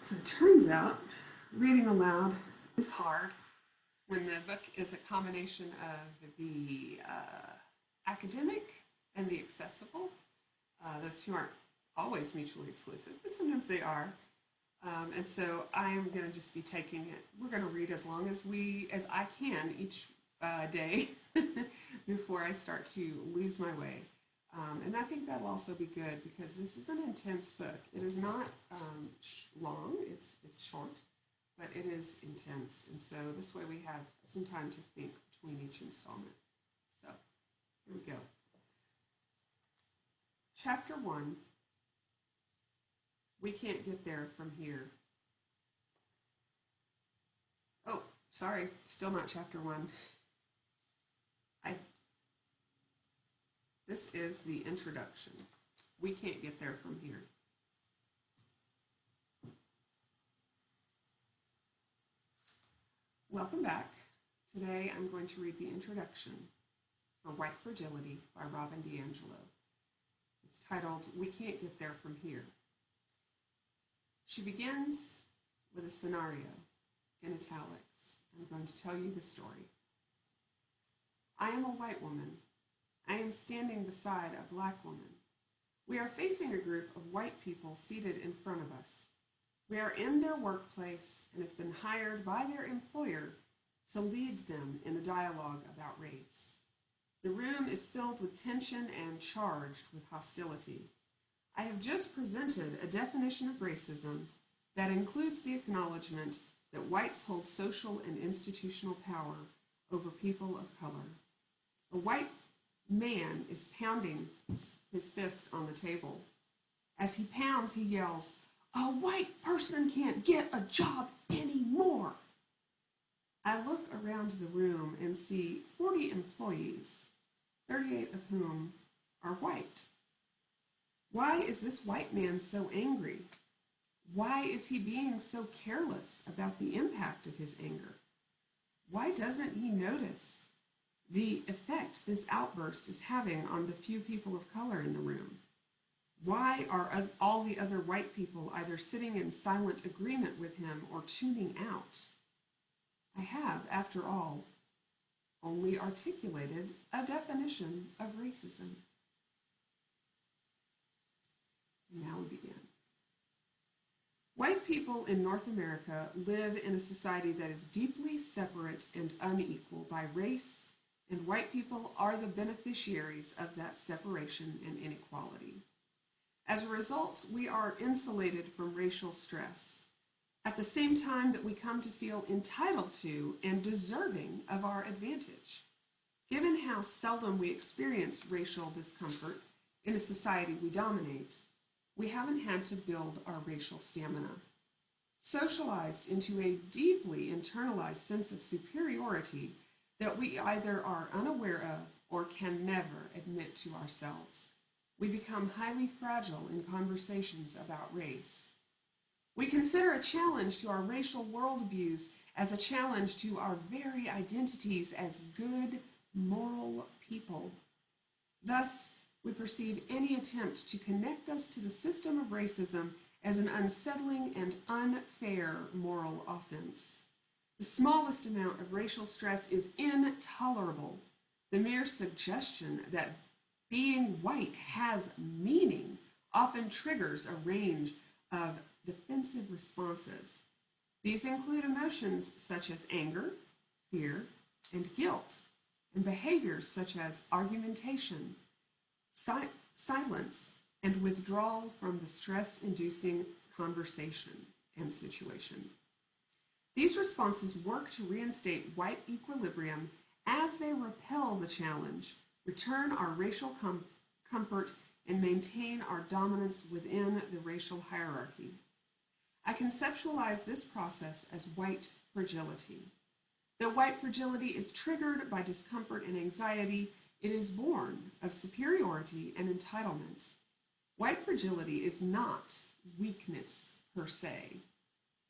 So it turns out reading aloud is hard when the book is a combination of the academic and the accessible. Those two aren't always mutually exclusive, but sometimes they are. And so I am going to just be taking it. We're going to read as long as I can each day before I start to lose my way. And I think that'll also be good because this is an intense book. It is not long, it's short, but it is intense. And so this way we have some time to think between each installment. So here we go. Chapter 1, we can't get there from here. Oh, sorry, still not chapter 1. This is the introduction. We can't get there from here. Welcome back. Today I'm going to read the introduction for White Fragility by Robin DiAngelo. It's titled, We Can't Get There From Here. She begins with a scenario in italics. I'm going to tell you the story. I am a white woman. I am standing beside a black woman. We are facing a group of white people seated in front of us. We are in their workplace and have been hired by their employer to lead them in a dialogue about race. The room is filled with tension and charged with hostility. I have just presented a definition of racism that includes the acknowledgement that whites hold social and institutional power over people of color. A white man is pounding his fist on the table. As he pounds, he yells, "A white person can't get a job anymore." I look around the room and see 40 employees, 38 of whom are white. Why is this white man so angry? Why is he being so careless about the impact of his anger? Why doesn't he notice the effect this outburst is having on the few people of color in the room? Why are all the other white people either sitting in silent agreement with him or tuning out? I have, after all, only articulated a definition of racism. Now we begin. White people in North America live in a society that is deeply separate and unequal by race, and white people are the beneficiaries of that separation and inequality. As a result, we are insulated from racial stress, at the same time that we come to feel entitled to and deserving of our advantage. Given how seldom we experience racial discomfort in a society we dominate, we haven't had to build our racial stamina. Socialized into a deeply internalized sense of superiority that we either are unaware of or can never admit to ourselves, we become highly fragile in conversations about race. We consider a challenge to our racial worldviews as a challenge to our very identities as good, moral people. Thus, we perceive any attempt to connect us to the system of racism as an unsettling and unfair moral offense. The smallest amount of racial stress is intolerable. The mere suggestion that being white has meaning often triggers a range of defensive responses. These include emotions such as anger, fear, and guilt, and behaviors such as argumentation, silence, and withdrawal from the stress-inducing conversation and situation. These responses work to reinstate white equilibrium as they repel the challenge, return our racial comfort, and maintain our dominance within the racial hierarchy. I conceptualize this process as white fragility. Though white fragility is triggered by discomfort and anxiety, it is born of superiority and entitlement. White fragility is not weakness per se.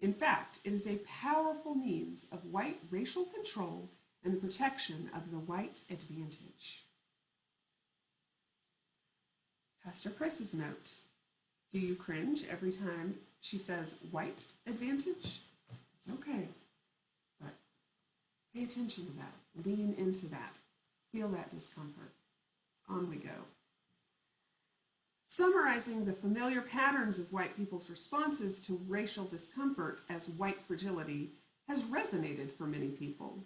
In fact, it is a powerful means of white racial control and the protection of the white advantage. Pastor Kris's note. Do you cringe every time she says, white advantage? It's okay, but pay attention to that. Lean into that. Feel that discomfort. On we go. Summarizing the familiar patterns of white people's responses to racial discomfort as white fragility has resonated for many people.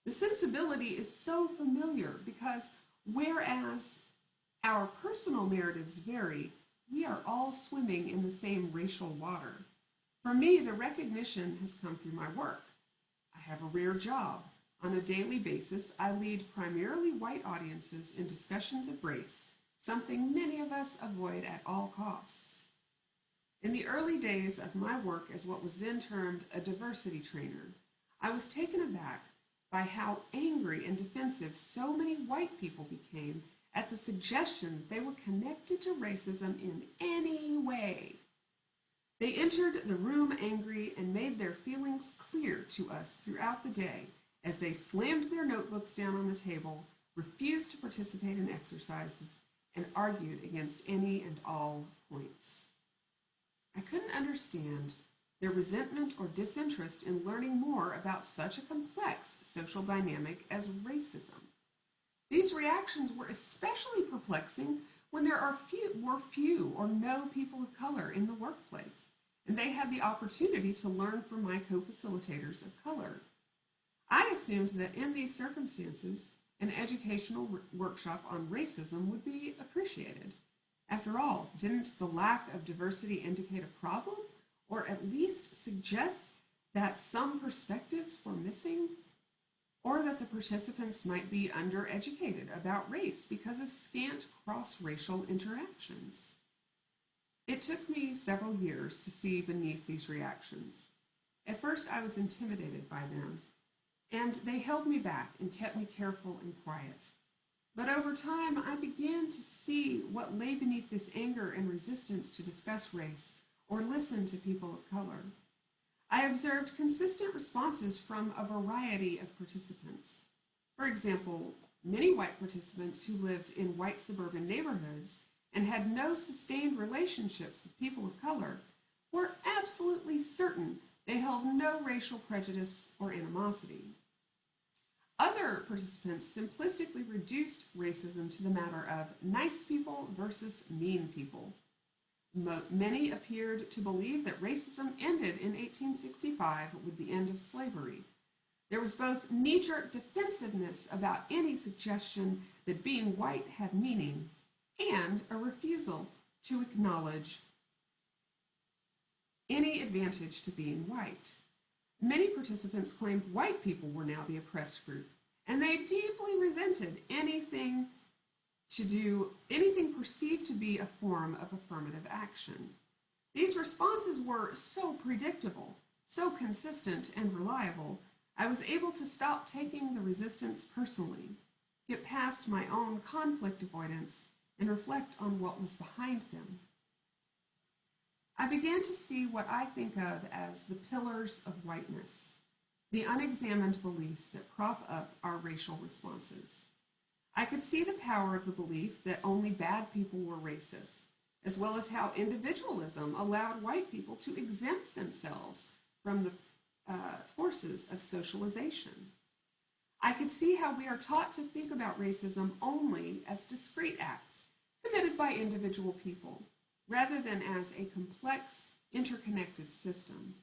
The sensibility is so familiar because whereas our personal narratives vary, we are all swimming in the same racial water. For me, the recognition has come through my work. I have a rare job. On a daily basis, I lead primarily white audiences in discussions of race, something many of us avoid at all costs. In the early days of my work as what was then termed a diversity trainer, I was taken aback by how angry and defensive so many white people became at the suggestion that they were connected to racism in any way. They entered the room angry and made their feelings clear to us throughout the day as they slammed their notebooks down on the table, refused to participate in exercises, and argued against any and all points. I couldn't understand their resentment or disinterest in learning more about such a complex social dynamic as racism. These reactions were especially perplexing when there were few or no people of color in the workplace, and they had the opportunity to learn from my co-facilitators of color. I assumed that in these circumstances, an educational workshop on racism would be appreciated. After all, didn't the lack of diversity indicate a problem, or at least suggest that some perspectives were missing, or that the participants might be undereducated about race because of scant cross-racial interactions? It took me several years to see beneath these reactions. At first, I was intimidated by them, and they held me back and kept me careful and quiet. But over time, I began to see what lay beneath this anger and resistance to discuss race or listen to people of color. I observed consistent responses from a variety of participants. For example, many white participants who lived in white suburban neighborhoods and had no sustained relationships with people of color were absolutely certain they held no racial prejudice or animosity. Other participants simplistically reduced racism to the matter of nice people versus mean people. Many appeared to believe that racism ended in 1865 with the end of slavery. There was both knee-jerk defensiveness about any suggestion that being white had meaning, and a refusal to acknowledge any advantage to being white. Many participants claimed white people were now the oppressed group, and they deeply resented anything perceived to be a form of affirmative action. These responses were so predictable, so consistent and reliable, I was able to stop taking the resistance personally, get past my own conflict avoidance, and reflect on what was behind them. I began to see what I think of as the pillars of whiteness, the unexamined beliefs that prop up our racial responses. I could see the power of the belief that only bad people were racist, as well as how individualism allowed white people to exempt themselves from the forces of socialization. I could see how we are taught to think about racism only as discrete acts committed by individual people, rather than as a complex, interconnected system.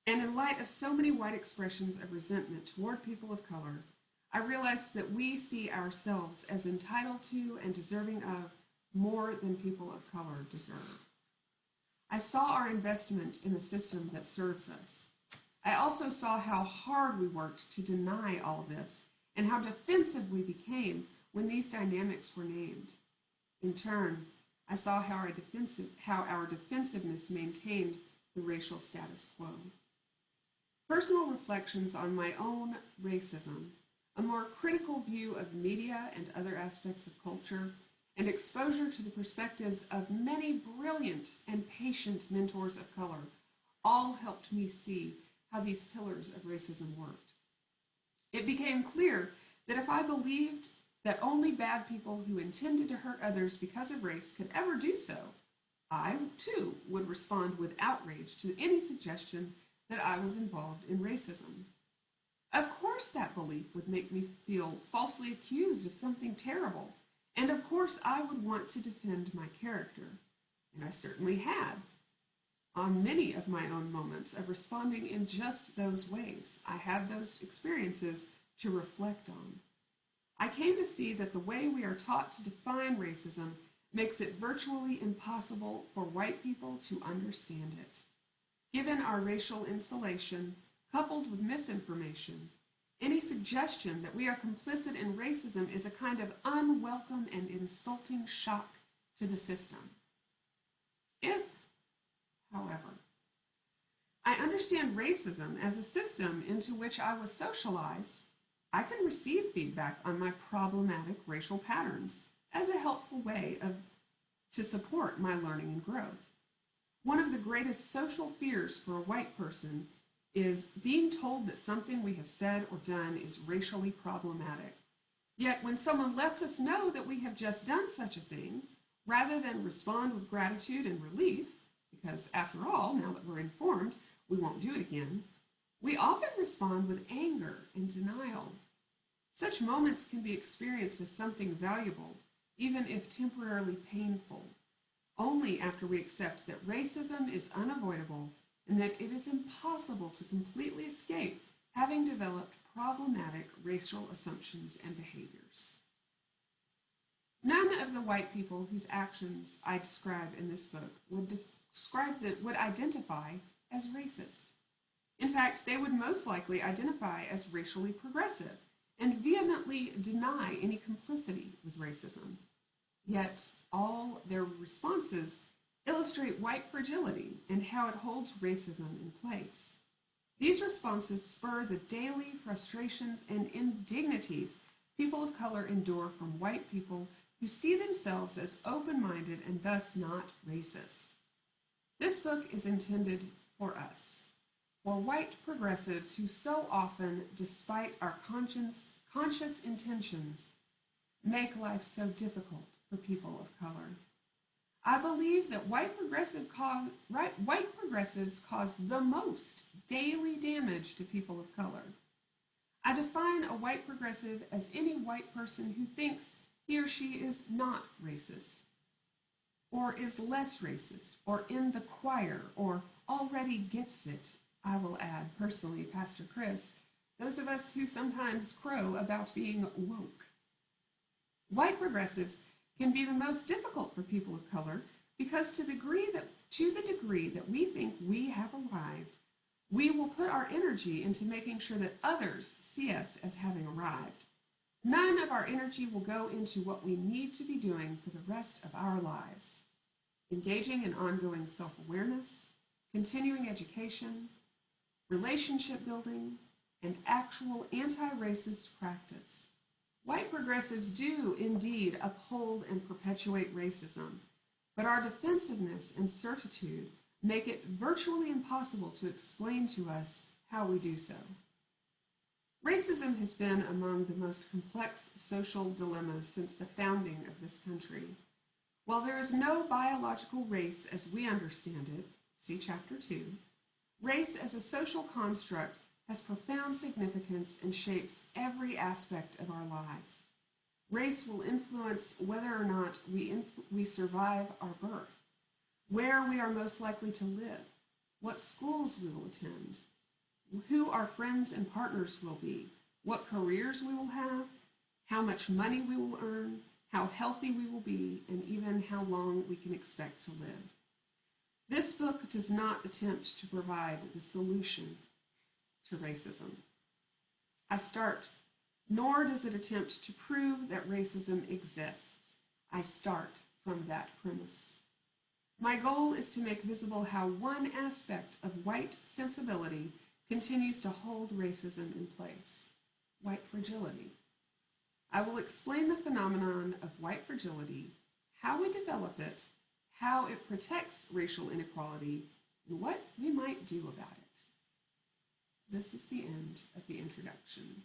And in light of so many white expressions of resentment toward people of color, I realized that we see ourselves as entitled to and deserving of more than people of color deserve. I saw our investment in a system that serves us. I also saw how hard we worked to deny all this and how defensive we became when these dynamics were named. In turn, I saw how our defensiveness maintained the racial status quo. Personal reflections on my own racism, a more critical view of media and other aspects of culture, and exposure to the perspectives of many brilliant and patient mentors of color all helped me see how these pillars of racism worked. It became clear that if I believed that only bad people who intended to hurt others because of race could ever do so, I, too, would respond with outrage to any suggestion that I was involved in racism. Of course, that belief would make me feel falsely accused of something terrible, and of course, I would want to defend my character, and I certainly had. On many of my own moments of responding in just those ways, I had those experiences to reflect on. I came to see that the way we are taught to define racism makes it virtually impossible for white people to understand it. Given our racial insulation, coupled with misinformation, any suggestion that we are complicit in racism is a kind of unwelcome and insulting shock to the system. If, however, I understand racism as a system into which I was socialized, I can receive feedback on my problematic racial patterns as a helpful way to support my learning and growth. One of the greatest social fears for a white person is being told that something we have said or done is racially problematic. Yet when someone lets us know that we have just done such a thing, rather than respond with gratitude and relief, because after all, now that we're informed, we won't do it again, we often respond with anger and denial. Such moments can be experienced as something valuable, even if temporarily painful, only after we accept that racism is unavoidable and that it is impossible to completely escape having developed problematic racial assumptions and behaviors. None of the white people whose actions I describe in this book would identify as racist. In fact, they would most likely identify as racially progressive and vehemently deny any complicity with racism. Yet, all their responses illustrate white fragility and how it holds racism in place. These responses spur the daily frustrations and indignities people of color endure from white people who see themselves as open-minded and thus not racist. This book is intended for us, for white progressives who so often, despite our conscious intentions, make life so difficult for people of color. I believe that white progressives cause the most daily damage to people of color. I define a white progressive as any white person who thinks he or she is not racist, or is less racist, or in the choir, or already gets it. I will add, personally, Pastor Kris, those of us who sometimes crow about being woke. White progressives can be the most difficult for people of color because to the degree that we think we have arrived, we will put our energy into making sure that others see us as having arrived. None of our energy will go into what we need to be doing for the rest of our lives. Engaging in ongoing self-awareness, continuing education, relationship building, and actual anti-racist practice. White progressives do indeed uphold and perpetuate racism, but our defensiveness and certitude make it virtually impossible to explain to us how we do so. Racism has been among the most complex social dilemmas since the founding of this country. While there is no biological race as we understand it, see Chapter 2, race as a social construct has profound significance and shapes every aspect of our lives. Race will influence whether or not we survive our birth, where we are most likely to live, what schools we will attend, who our friends and partners will be, what careers we will have, how much money we will earn, how healthy we will be, and even how long we can expect to live. This book does not attempt to provide the solution to racism. Nor does it attempt to prove that racism exists. I start from that premise. My goal is to make visible how one aspect of white sensibility continues to hold racism in place: white fragility. I will explain the phenomenon of white fragility, how we develop it, how it protects racial inequality, and what we might do about it. This is the end of the introduction.